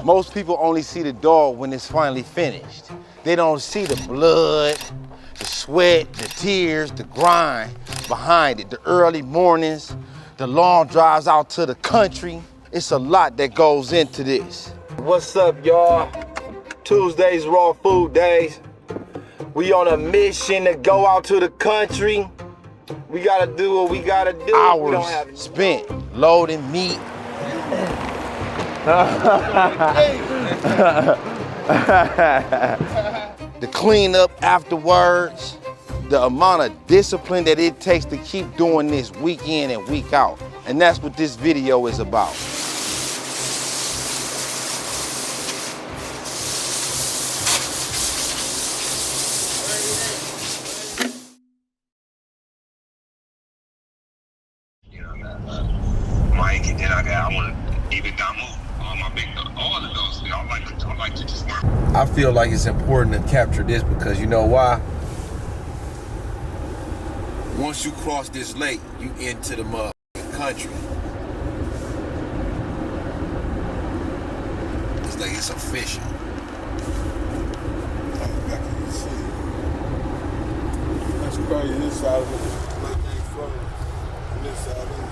Most people only see the dog when it's finally finished. They don't see the blood, the sweat, the tears, the grind behind it, the early mornings, the long drives out to the country. It's a lot that goes into this. What's up, y'all? Tuesdays, raw food days. We on a mission to go out to the country. We gotta do what we gotta do. Hours spent loading meat. The cleanup afterwards, the amount of discipline that it takes to keep doing this week in and week out. And that's what this video is about. Mike, and then I want to even Damu, all my big dogs, all the dogs. I like to just work. I feel like it's important to capture this because you know why? Once you cross this lake, you into the motherfucking country. It's like it's official. That's crazy. This side of it, like they from this side of it.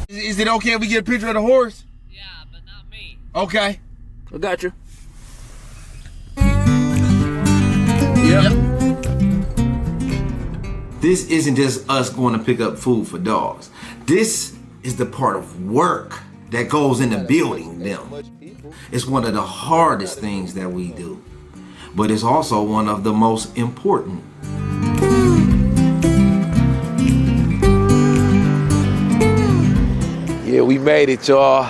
Is it okay if we get a picture of the horse? Yeah, but not me. Okay. I got you. Yep. This isn't just us going to pick up food for dogs. This is the part of work that goes into building them. It's one of the hardest things that we do, but it's also one of the most important. Yeah, we made it, y'all.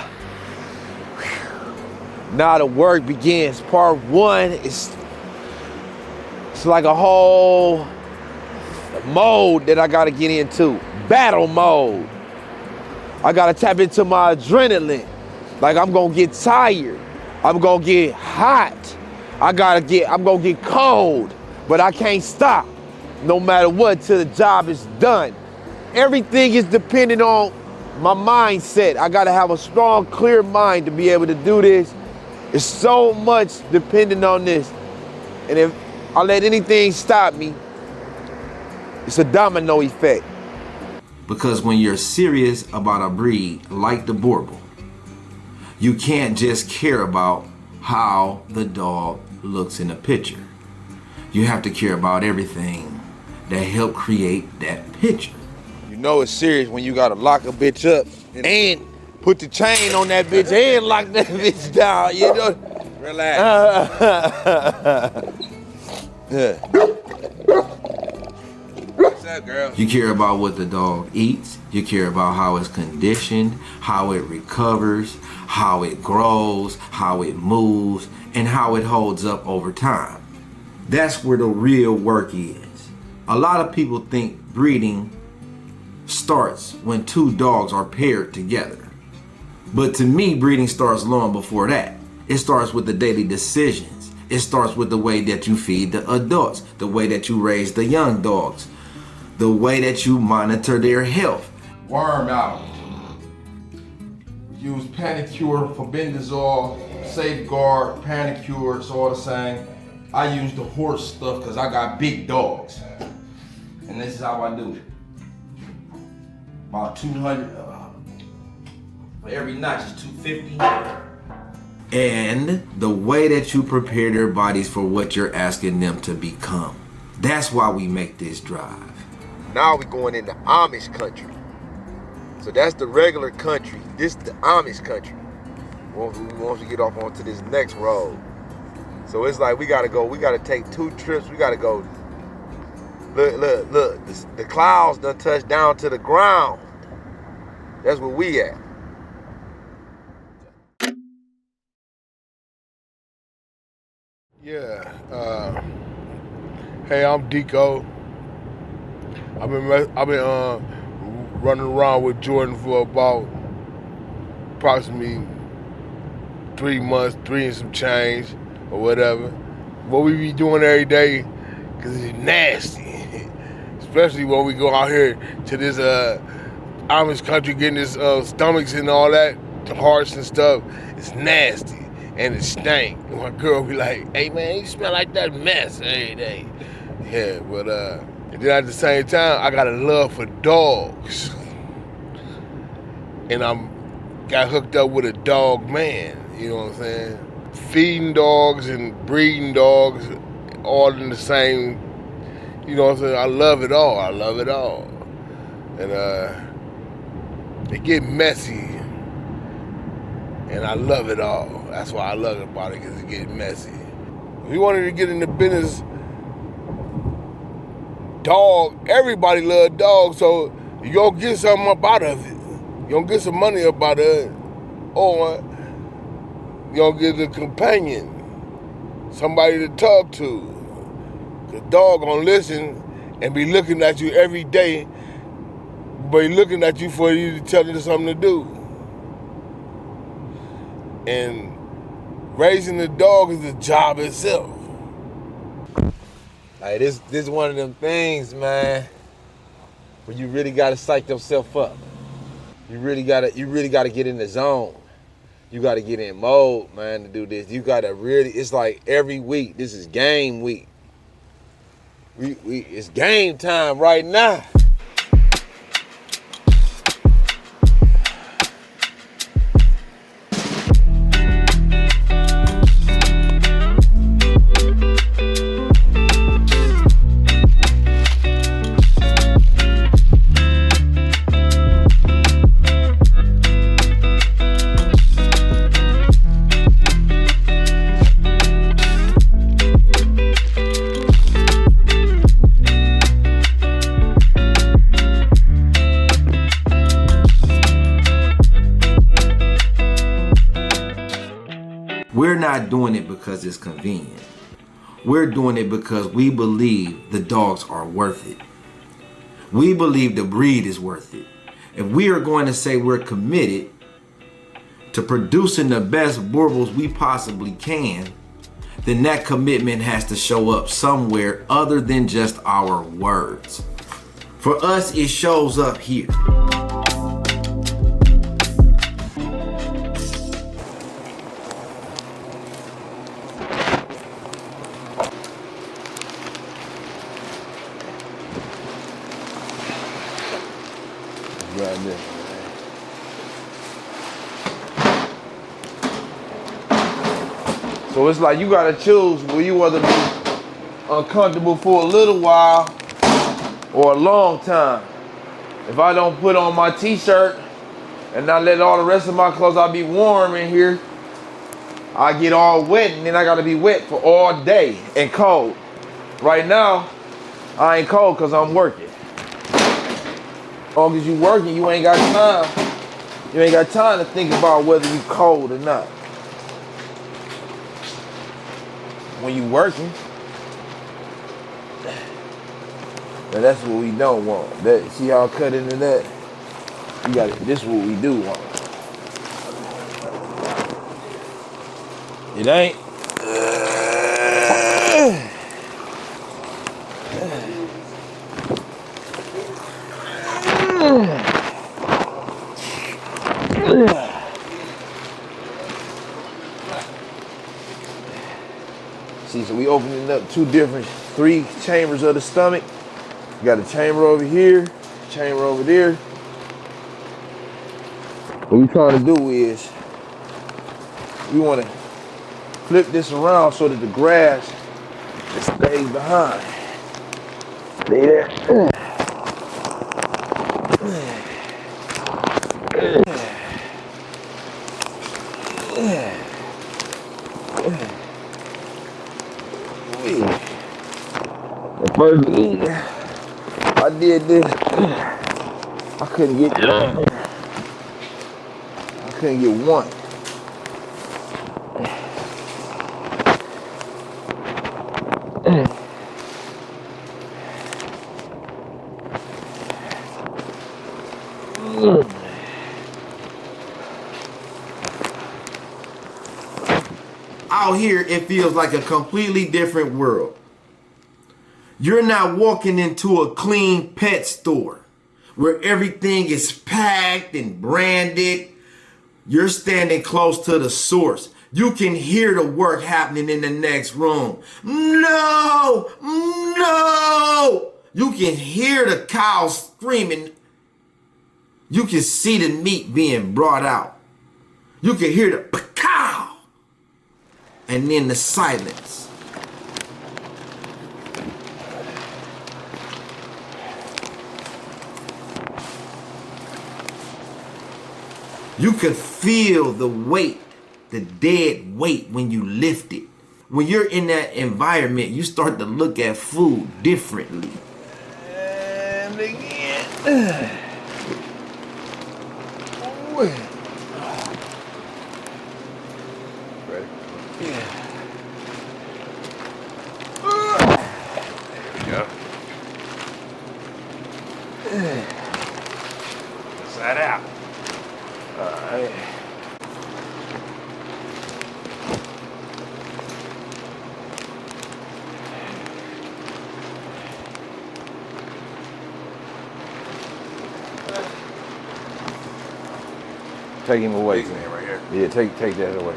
Now the work begins. Part one is it's like a whole mode that I gotta get into. Battle mode. I gotta tap into my adrenaline. Like I'm gonna get tired. I'm gonna get hot. I'm gonna get cold, but I can't stop no matter what till the job is done. Everything is dependent on my mindset. I gotta have a strong, clear mind to be able to do this. It's so much dependent on this. And if I let anything stop me, it's a domino effect. Because when you're serious about a breed like the Boerboel, you can't just care about how the dog looks in the picture. You have to care about everything that helped create that picture. You know it's serious when you gotta lock a bitch up and put the chain on that bitch and lock that bitch down, you know? Relax. What's up, girl? You care about what the dog eats. You care about how it's conditioned, how it recovers, how it grows, how it moves, and how it holds up over time. That's where the real work is. A lot of people think breeding starts when two dogs are paired together. But to me, breeding starts long before that. It starts with the daily decisions. It starts with the way that you feed the adults, the way that you raise the young dogs, the way that you monitor their health. Worm out. Use Panicure, Fabendazole, Safeguard, Panicure, it's all the same. I use the horse stuff because I got big dogs. And this is how I do it. About 200, for every notch is 250. And the way that you prepare their bodies for what you're asking them to become. That's why we make this drive. Now we're going into Amish country. So that's the regular country. This is the Amish country. Once we get off onto this next road. So it's like we gotta take 2 trips. We gotta go. Look, the clouds done touched down to the ground. That's where we at. Yeah. Hey, I'm Deco. I've been running around with Jordan for about approximately 3 months, 3 and some change or whatever. What we be doing every day, cause it's nasty. Especially when we go out here to this Amish country getting his stomachs and all that, the hearts and stuff. It's nasty and it stank. And my girl be like, "Hey man, you smell like that mess every day." Yeah, but and then at the same time, I got a love for dogs, and got hooked up with a dog man. You know what I'm saying? Feeding dogs and breeding dogs, all in the same. You know what I'm saying? I love it all. I love it all. And it get messy, and I love it all. That's why I love it about it, because it get messy. If you wanted to get in the business, everybody love dogs, so you gonna get something up out of it. You gonna get some money up out of it, or you gonna get a companion, somebody to talk to. The dog gonna listen and be looking at you every day, but he looking at you for you to tell him something to do. And raising a dog is a job itself. Like this is one of them things, man, where you really gotta psych yourself up. You really gotta get in the zone. You gotta get in mode, man, to do this. You gotta really, it's like every week, this is game week. It's game time right now. We're not doing it because it's convenient. We're doing it because we believe the dogs are worth it. We believe the breed is worth it. If we are going to say we're committed to producing the best Boerboels we possibly can, then that commitment has to show up somewhere other than just our words. For us, it shows up here. Right there. So it's like you gotta choose where you want to be uncomfortable for a little while or a long time. If I don't put on my t-shirt and not let all the rest of my clothes, I'll be warm in here, I get all wet, and then I gotta be wet for all day and cold. Right now, I ain't cold because I'm working. As long as you working, you ain't got time. You ain't got time to think about whether you cold or not. When you working, now that's what we don't want. That, see how I cut into that? You got it. This is what we do want. It ain't. See, so we opening up three chambers of the stomach. You got a chamber over here, chamber over there. What we trying to do is, we want to flip this around so that the grass stays behind. See there? First I did this, I couldn't get one. Out here, it feels like a completely different world. You're not walking into a clean pet store where everything is packed and branded. You're standing close to the source. You can hear the work happening in the next room. No, no. You can hear the cows screaming. You can see the meat being brought out. You can hear the pa-cow. And then the silence. You can feel the weight, the dead weight when you lift it. When you're in that environment, you start to look at food differently. And again. Ready? Yeah. There we go. Side out. All right. Take him away. He's in here right here. Yeah, take that away.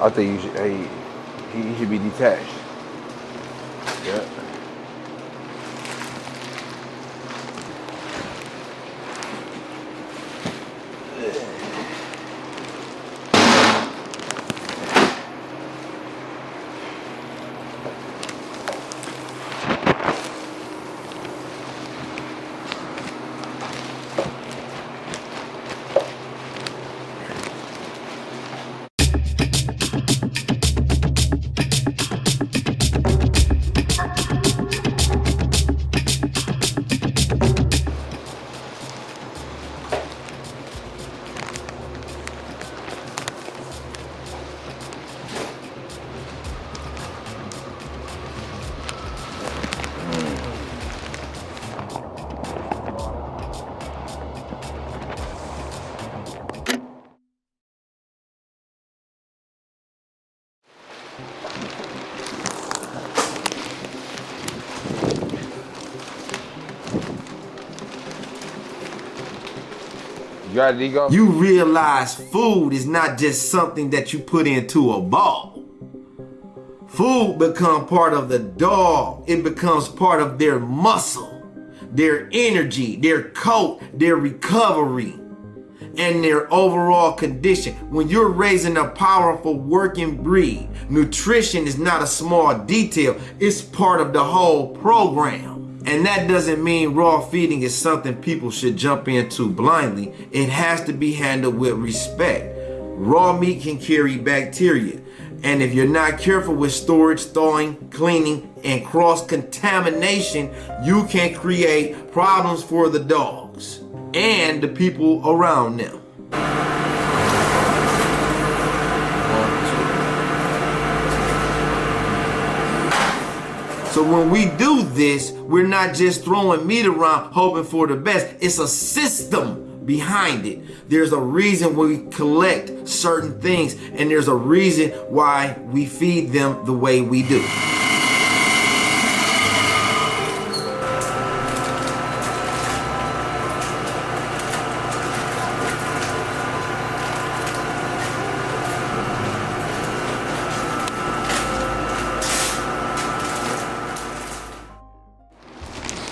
I think you should. He should be detached. Yeah. You got it, Ego? You realize food is not just something that you put into a bowl. Food becomes part of the dog. It becomes part of their muscle, their energy, their coat, their recovery, and their overall condition. When you're raising a powerful working breed, nutrition is not a small detail. It's part of the whole program. And that doesn't mean raw feeding is something people should jump into blindly. It has to be handled with respect. Raw meat can carry bacteria. And if you're not careful with storage, thawing, cleaning, and cross-contamination, you can create problems for the dogs and the people around them. So when we do this, we're not just throwing meat around hoping for the best. It's a system behind it. There's a reason we collect certain things, and there's a reason why we feed them the way we do.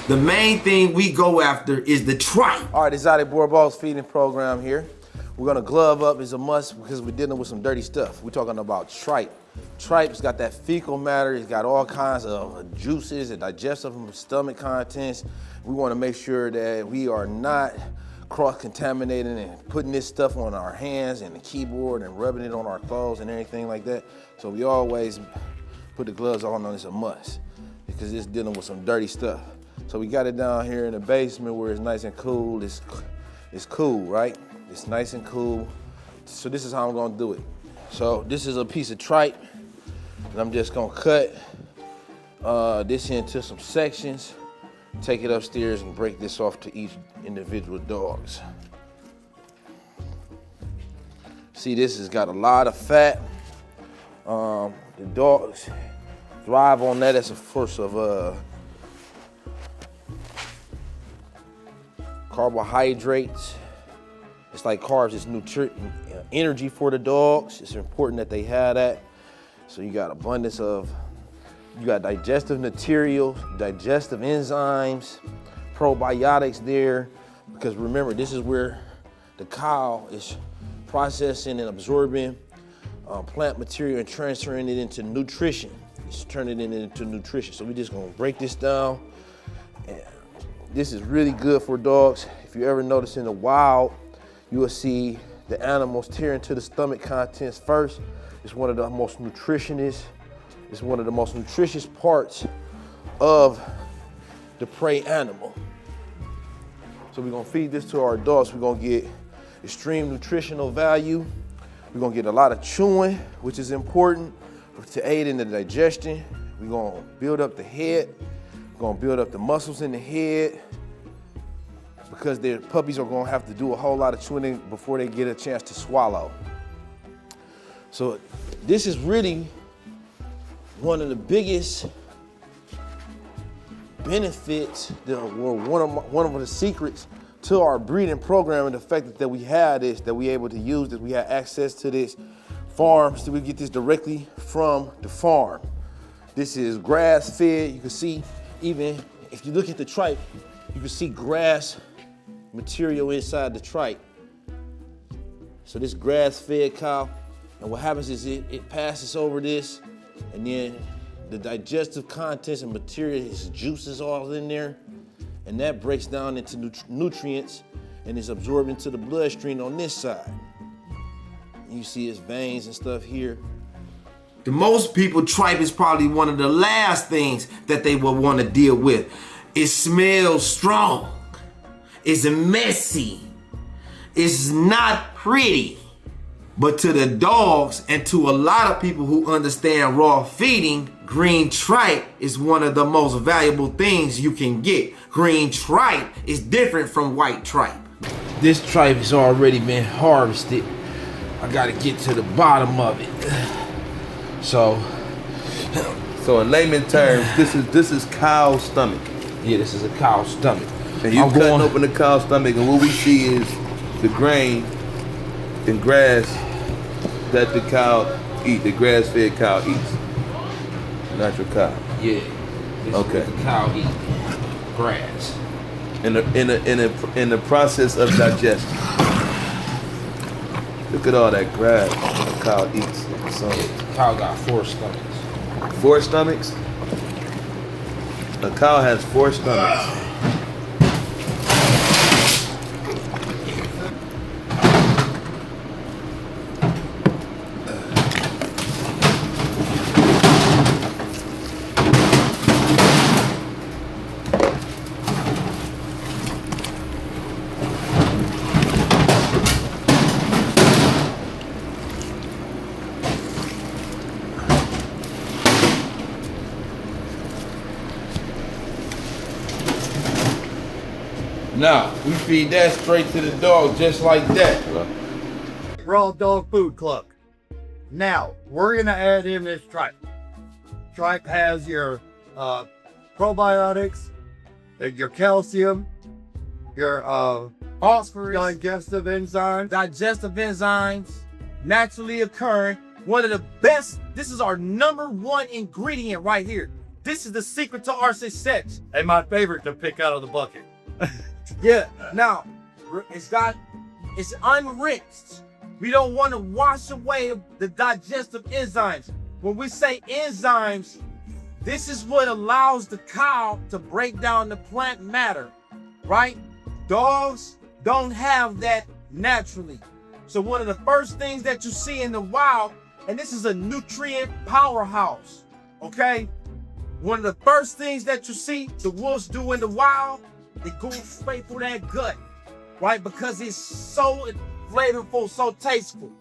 The main thing we go after is the tripe. All right, it's out of Boerboels feeding program here. We're gonna glove up is a must because we're dealing with some dirty stuff. We're talking about tripe. Tripe's got that fecal matter. It's got all kinds of juices and digestive stomach contents. We wanna make sure that we are not cross-contaminating and putting this stuff on our hands and the keyboard and rubbing it on our clothes and anything like that. So we always put the gloves on it's a must because it's dealing with some dirty stuff. So we got it down here in the basement where it's nice and cool. It's cool, right? It's nice and cool. So this is how I'm gonna do it. So this is a piece of tripe, and I'm just gonna cut this into some sections, take it upstairs and break this off to each individual dogs. See, this has got a lot of fat. The dogs thrive on that as a source of carbohydrates. It's like carbs, it's energy for the dogs. It's important that they have that. So you got abundance of, you got digestive materials, digestive enzymes, probiotics there. Because remember, this is where the cow is processing and absorbing plant material and transferring it into nutrition. It's turning it into nutrition. So we're just gonna break this down. And this is really good for dogs. If you ever notice in the wild, you will see the animals tear into the stomach contents first. It's one of the most nutritious, it's one of the most nutritious parts of the prey animal. So we're gonna feed this to our dogs. We're gonna get extreme nutritional value. We're gonna get a lot of chewing, which is important to aid in the digestion. We're gonna build up the head. We're gonna build up the muscles in the head because their puppies are gonna have to do a whole lot of chewing before they get a chance to swallow. So this is really one of the biggest benefits, one of the secrets to our breeding program, and the fact that we have this, that we're able to use this, we have access to this farm, so we get this directly from the farm. This is grass fed. You can see, even if you look at the tripe, you can see grass material inside the tripe. So this grass fed cow, and what happens is it passes over this, and then the digestive contents and material, its juices all in there, and that breaks down into nutrients and is absorbed into the bloodstream on this side. You see its veins and stuff here. To most people, tripe is probably one of the last things that they will want to deal with. It smells strong. It's messy. It's not pretty. But to the dogs and to a lot of people who understand raw feeding, green tripe is one of the most valuable things you can get. Green tripe is different from white tripe. This tripe has already been harvested. I gotta get to the bottom of it. So in layman terms, this is cow stomach. yeah, this is a cow's stomach. And you cutting open the cow's stomach, and what we see is the grain and grass that the cow eat, the grass-fed cow eats. Natural cow. Yeah. This Okay. is what the cow eat grass. In the process of digestion. Look at all that grass the cow eats. So The cow got 4 stomachs. 4 stomachs. A cow has 4 stomachs. Now, we feed that straight to the dog just like that. Raw dog food club. Now, we're gonna add in this tripe. Tripe has your probiotics, your calcium, your Phosphorus, digestive enzymes. digestive enzymes, naturally occurring. One of the best, this is our #1 ingredient right here. This is the secret to our success. And my favorite to pick out of the bucket. Yeah, now, it's unrinsed. We don't want to wash away the digestive enzymes. When we say enzymes, this is what allows the cow to break down the plant matter, right? Dogs don't have that naturally. So one of the first things that you see in the wild, and this is a nutrient powerhouse, okay? One of the first things that you see the wolves do in the wild, they go straight through that gut, right? Because it's so flavorful, so tasteful.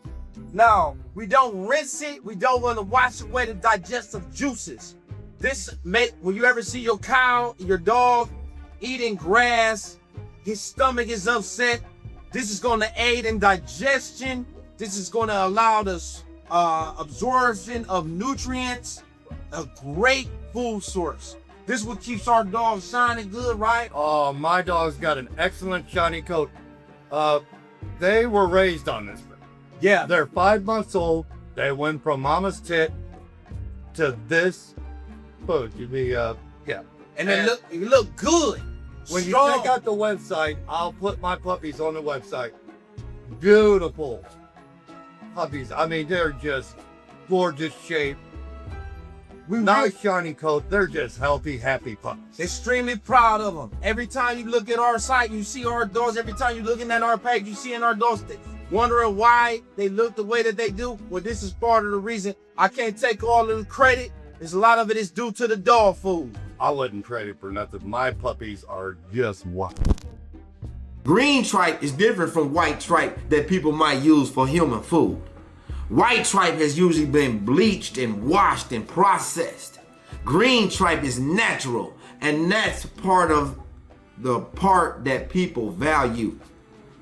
Now, we don't rinse it. We don't want to wash away the digestive juices. When you ever see your cow, your dog eating grass, his stomach is upset, this is going to aid in digestion. This is going to allow the absorption of nutrients, a great food source. This is what keeps our dogs shining good, right? Oh, my dog's got an excellent shiny coat. They were raised on this. Yeah. They're 5 months old. They went from mama's tit to this food. Yeah. And they look good. When you Strong. check out the website, I'll put my puppies on the website. Beautiful puppies. I mean, they're just gorgeous shape. Nice shiny coat. They're just healthy, happy puppies. Extremely proud of them. Every time you look at our site, you see our dogs. Every time you're looking at our page, you see in our dogs, wondering why they look the way that they do. Well, this is part of the reason. I can't take all of the credit. There's a lot of it is due to the dog food. I wouldn't trade it for nothing. My puppies are just wild. Green tripe is different from white tripe that people might use for human food. White tripe has usually been bleached and washed and processed. Green tripe is natural, and that's part of the part that people value.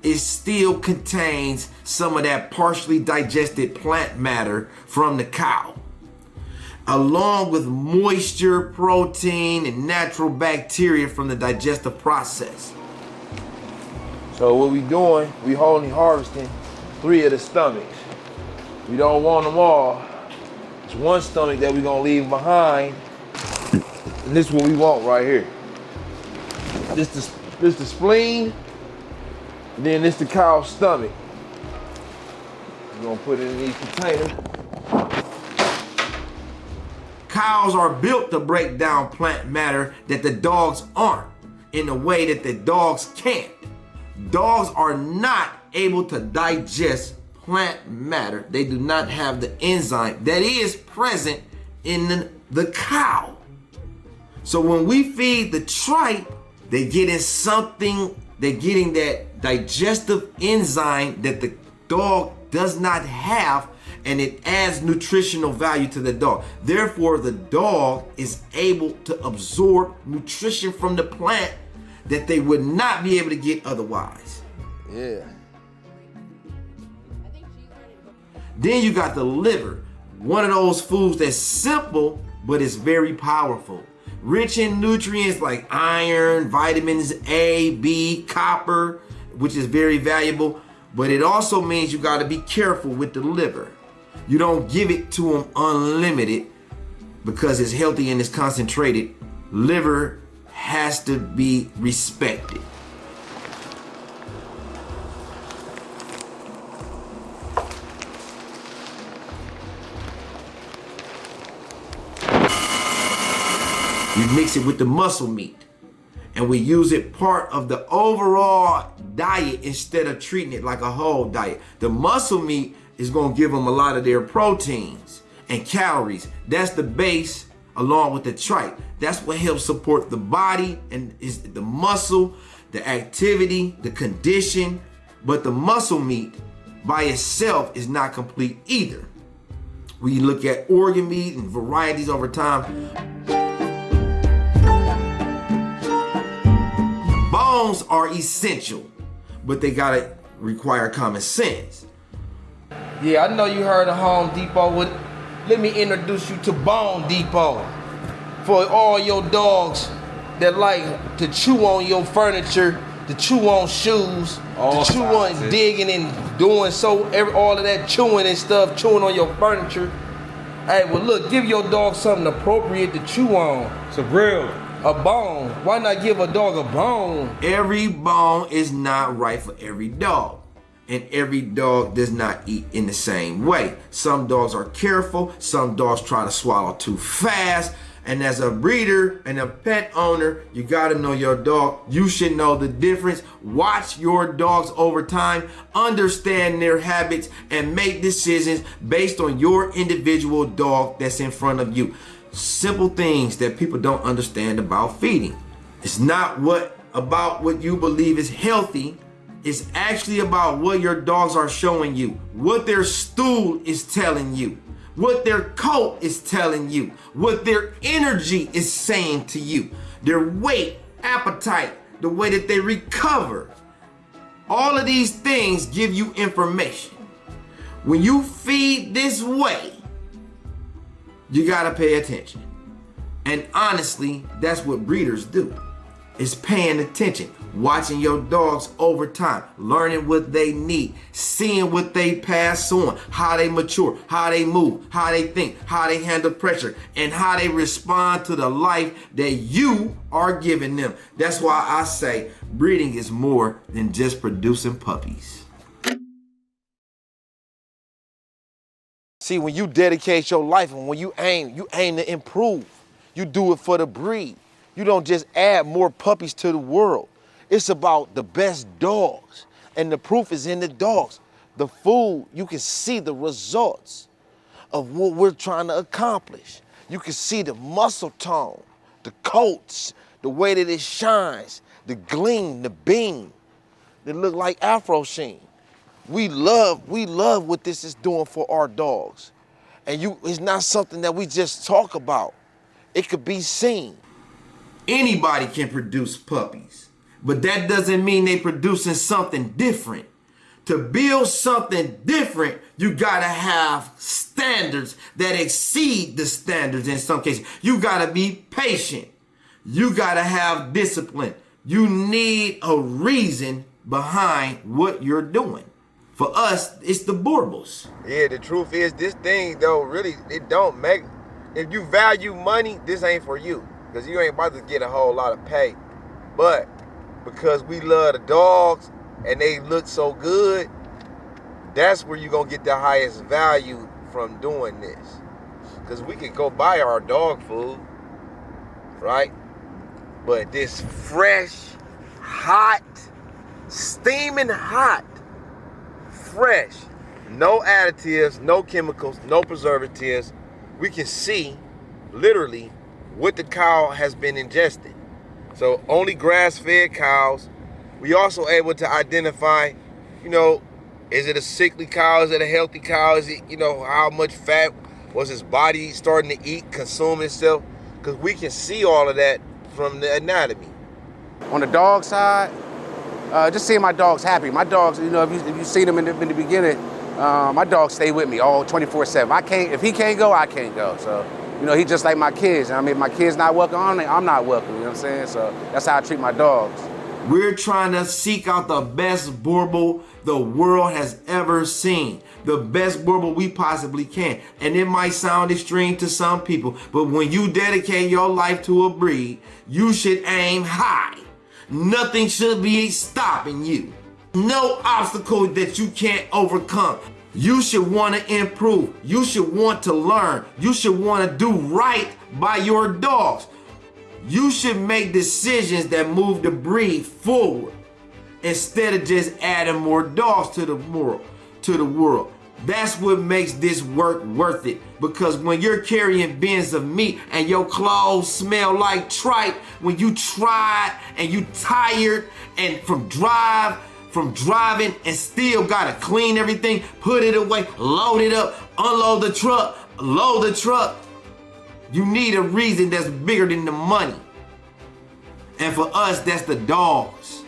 It still contains some of that partially digested plant matter from the cow, along with moisture, protein, and natural bacteria from the digestive process. So what we doing, we only harvesting 3 of the stomachs. We don't want them all. It's one stomach that we're gonna leave behind. And this is what we want right here. This the spleen, then this the cow's stomach. We're gonna put it in these containers. Cows are built to break down plant matter that the dogs aren't, in a way that the dogs can't. Dogs are not able to digest plant matter. They do not have the enzyme that is present in the cow. So when we feed the tripe, they're getting that digestive enzyme that the dog does not have, and it adds nutritional value to the dog. Therefore, the dog is able to absorb nutrition from the plant that they would not be able to get otherwise. Yeah. Then you got the liver, one of those foods that's simple, but it's very powerful. Rich in nutrients like iron, vitamins A, B, copper, which is very valuable, but it also means you gotta be careful with the liver. You don't give it to them unlimited because it's healthy and it's concentrated. Liver has to be respected. We mix it with the muscle meat, and we use it part of the overall diet instead of treating it like a whole diet. The muscle meat is gonna give them a lot of their proteins and calories. That's the base, along with the tripe. That's what helps support the body and is the muscle, the activity, the condition. But the muscle meat by itself is not complete either. We look at organ meat and varieties over time. Bones are essential, but they gotta require common sense. Yeah, I know you heard of Home Depot. Let me introduce you to Bone Depot. For all your dogs that like to chew on your furniture, to chew on shoes, to chew on digging and doing all of that chewing and stuff, chewing on your furniture. Hey, well look, give your dog something appropriate to chew on. It's a real. A bone. Why not give a dog a bone? Every bone is not right for every dog. And every dog does not eat in the same way. Some dogs are careful. Some dogs try to swallow too fast. And as a breeder and a pet owner, you gotta know your dog. You should know the difference. Watch your dogs over time, understand their habits, and make decisions based on your individual dog that's in front of you. Simple things that people don't understand about feeding. It's not about what you believe is healthy. It's actually about what your dogs are showing you, what their stool is telling you, what their coat is telling you, what their energy is saying to you, their weight, appetite, the way that they recover. All of these things give you information. When you feed this way, you gotta pay attention. And honestly, that's what breeders do. Is paying attention, watching your dogs over time, learning what they need, seeing what they pass on, how they mature, how they move, how they think, how they handle pressure, and how they respond to the life that you are giving them. That's why I say breeding is more than just producing puppies. See, when you dedicate your life and when you aim to improve. You do it for the breed. You don't just add more puppies to the world. It's about the best dogs. And the proof is in the dogs. The food, you can see the results of what we're trying to accomplish. You can see the muscle tone, the coats, the way that it shines, the gleam, the beam. They look like Afro sheen. We love what this is doing for our dogs. And it's not something that we just talk about. It could be seen. Anybody can produce puppies, but that doesn't mean they producing something different. To build something different, you gotta have standards that exceed the standards in some cases. You gotta be patient. You gotta have discipline. You need a reason behind what you're doing. For us, it's the Boerboels. Yeah, the truth is this thing though, really, it don't make, if you value money, this ain't for you. Because you ain't about to get a whole lot of pay. But because we love the dogs and they look so good, that's where you're gonna get the highest value from doing this. Because we can go buy our dog food, right? But this fresh, hot, steaming hot, fresh, no additives, no chemicals, no preservatives, we can see literally what the cow has been ingested. So only grass-fed cows. We also able to identify, is it a sickly cow? Is it a healthy cow? Is it, how much fat was his body starting to eat, consume itself? Because we can see all of that from the anatomy. On the dog side, just seeing my dogs happy. My dogs, if you see them in the beginning, my dogs stay with me all 24/7. If he can't go, I can't go. So, he just like my kids. I mean, my kids not welcome, I'm not welcome, you know what I'm saying? So that's how I treat my dogs. We're trying to seek out the best Boerboel the world has ever seen. The best Boerboel we possibly can. And it might sound extreme to some people, but when you dedicate your life to a breed, you should aim high. Nothing should be stopping you. No obstacle that you can't overcome. You should want to improve. You should want to learn. You should want to do right by your dogs. You should make decisions that move the breed forward instead of just adding more dogs to the world. That's what makes this work worth it. Because when you're carrying bins of meat and your clothes smell like tripe, when you tried and you tired and from driving and still gotta clean everything, put it away, load it up, unload the truck, load the truck. You need a reason that's bigger than the money. And for us, that's the dogs.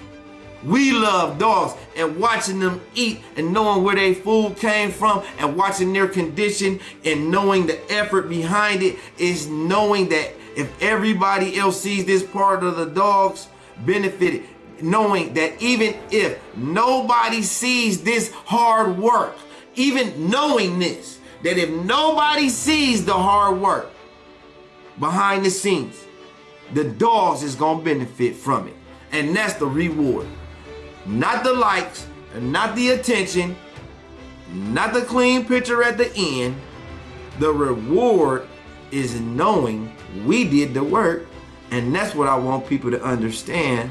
We love dogs, and watching them eat and knowing where their food came from and watching their condition and knowing the effort behind it is knowing that if everybody else sees this part of the dogs benefited, knowing that even if nobody sees this hard work, even knowing this, that if nobody sees the hard work behind the scenes, the dogs is gonna benefit from it. And that's the reward. Not the likes, and not the attention, not the clean picture at the end. The reward is knowing we did the work, and that's what I want people to understand.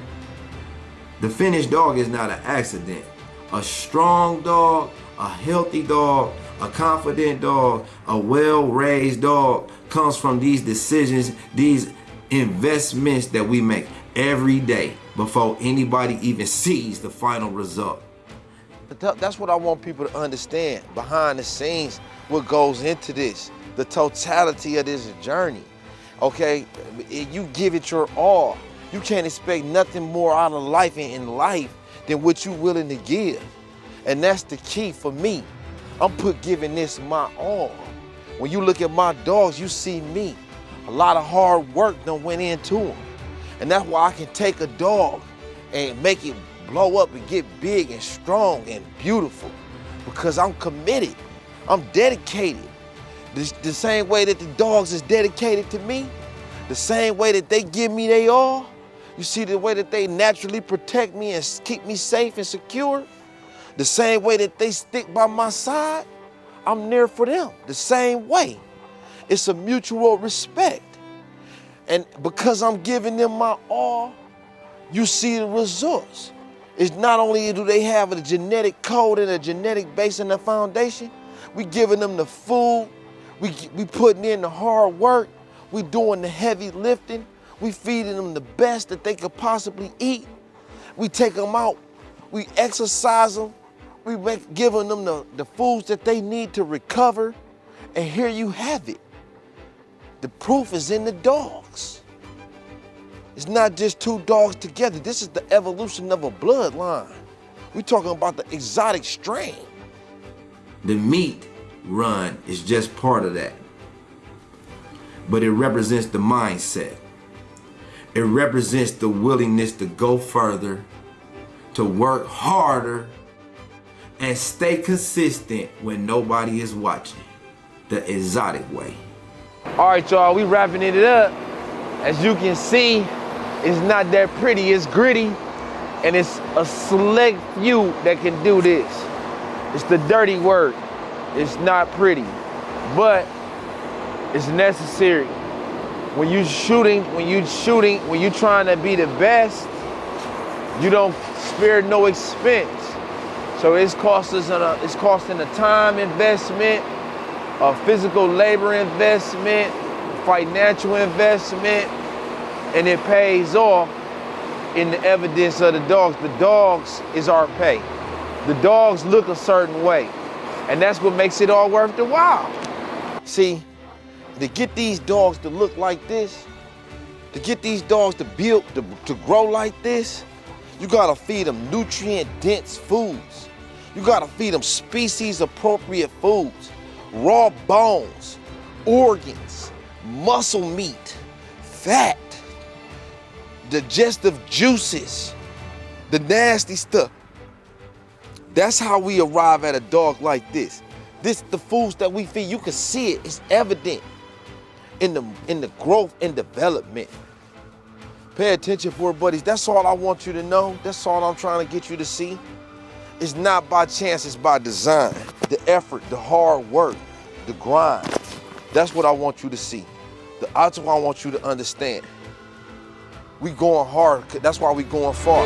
The finished dog is not an accident. A strong dog, a healthy dog, a confident dog, a well-raised dog comes from these decisions, these investments that we make every day before anybody even sees the final result. That's what I want people to understand. Behind the scenes, what goes into this, the totality of this journey. Okay, you give it your all. You can't expect nothing more out of life and in life than what you're willing to give. And that's the key for me. I'm giving this my all. When you look at my dogs, you see me. A lot of hard work done went into them. And that's why I can take a dog and make it blow up and get big and strong and beautiful, because I'm committed. I'm dedicated. The same way that the dogs is dedicated to me, the same way that they give me they all. You see the way that they naturally protect me and keep me safe and secure? The same way that they stick by my side, I'm there for them. The same way. It's a mutual respect. And because I'm giving them my all, you see the results. It's not only do they have a genetic code and a genetic base and a foundation, we giving them the food, we putting in the hard work, we doing the heavy lifting, we feeding them the best that they could possibly eat. We take them out, we exercise them, we giving them the foods that they need to recover, and here you have it. The proof is in the dogs. It's not just two dogs together. This is the evolution of a bloodline. We're talking about the exotic strain. The meat run is just part of that. But it represents the mindset. It represents the willingness to go further, to work harder, and stay consistent when nobody is watching. The exotic way. All right, y'all, we wrapping it up. As you can see, it's not that pretty, it's gritty, and it's a select few that can do this. It's the dirty work. It's not pretty, but it's necessary. When you're trying to be the best, you don't spare no expense. So it's costing a time investment, a physical labor investment, financial investment, and it pays off in the evidence of the dogs. The dogs is our pay. The dogs look a certain way, and that's what makes it all worth the while. See, to get these dogs to look like this, to get these dogs to build, to grow like this, you gotta feed them nutrient-dense foods. You gotta feed them species-appropriate foods, raw bones, organs, muscle meat, fat, digestive juices, the nasty stuff. That's how we arrive at a dog like this. The foods that we feed, you can see it, it's evident in the growth and development. Pay attention, boy buddies. That's all I want you to know. That's all I'm trying to get you to see. It's not by chance, it's by design. The effort, the hard work, the grind. That's what I want you to see. That's what I want you to understand. We going hard, that's why we going far.